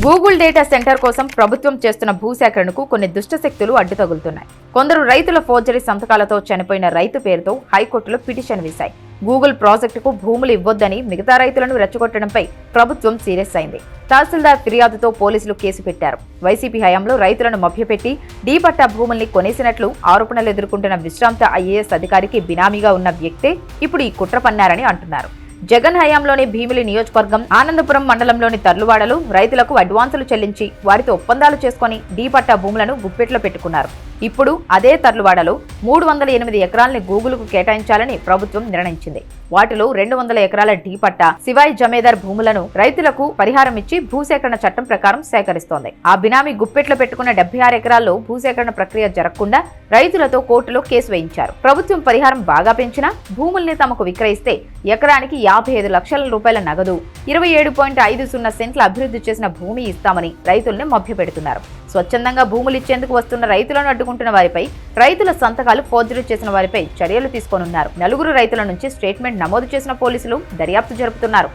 Google data centre కోసం ప్రభుత్వం చేస్తున్న భూసేకరణకు కొన్ని దుష్టశక్తులు అడ్డు తగులుతున్నాయి. కొందరు రైతుల ఫోర్జరీ సంతకాలతో చనిపోయిన రైతు పేరుతో హైకోర్టులో పిటిషన్ వేశాయి. గూగుల్ ప్రాజెక్టుకు భూములు ఇవ్వొద్దని మిగతా రైతులను రెచ్చగొట్టడంపై ప్రభుత్వం సీరియస్ అయింది. తహసీల్దార్ ఫిర్యాదుతో పోలీసులు కేసు పెట్టారు. వైసీపీ హయాంలో రైతులను మభ్యపెట్టి డీ పట్టా భూముల్ని కొనేసినట్లు ఆరోపణలు ఎదుర్కొంటున్న విశ్రాంత ఐఏఎస్ అధికారికి బినామీగా ఉన్న వ్యక్తే ఇప్పుడు ఈ కుట్ర పన్నారని అంటున్నారు. జగన్ హయాంలోని భీమిలి నియోజకవర్గం ఆనందపురం మండలంలోని తర్లువాడలో రైతులకు అడ్వాన్సులు చెల్లించి వారితో ఒప్పందాలు చేసుకుని డీ పట్టా భూములను గుప్పెట్లో పెట్టుకున్నారు. ఇప్పుడు అదే తర్లువాడలో 308 ఎకరాల్ని గూగుల్కు కేటాయించాలని ప్రభుత్వం నిర్ణయించింది. వాటిలో 200 ఎకరాల డీ పట్టా శివాయి జమేదార్ భూములను రైతులకు పరిహారం ఇచ్చి భూసేకరణ చట్టం ప్రకారం సేకరిస్తోంది. ఆ బినామీ గుప్పెట్లో పెట్టుకున్న 76 ఎకరాల్లో భూసేకరణ ప్రక్రియ జరగకుండా రైతులతో కోర్టులో కేసు వేయించారు. ప్రభుత్వం పరిహారం బాగా పెంచినా భూముల్ని తమకు విక్రయిస్తే ఎకరానికి 55 లక్షల రూపాయల నగదు, 27.50 సెంట్ల అభివృద్ధి చేసిన భూమి ఇస్తామని రైతుల్ని మభ్యపెడుతున్నారు. స్వచ్ఛందంగా భూములు ఇచ్చేందుకు వస్తున్న రైతులను అడ్డుకుంటున్న వారిపై, రైతుల సంతకాలు ఫోర్జరీ చేసిన వారిపై చర్యలు తీసుకోనున్నారు. 4 రైతుల నుంచి స్టేట్మెంట్ నమోదు చేసిన పోలీసులు దర్యాప్తు జరుపుతున్నారు.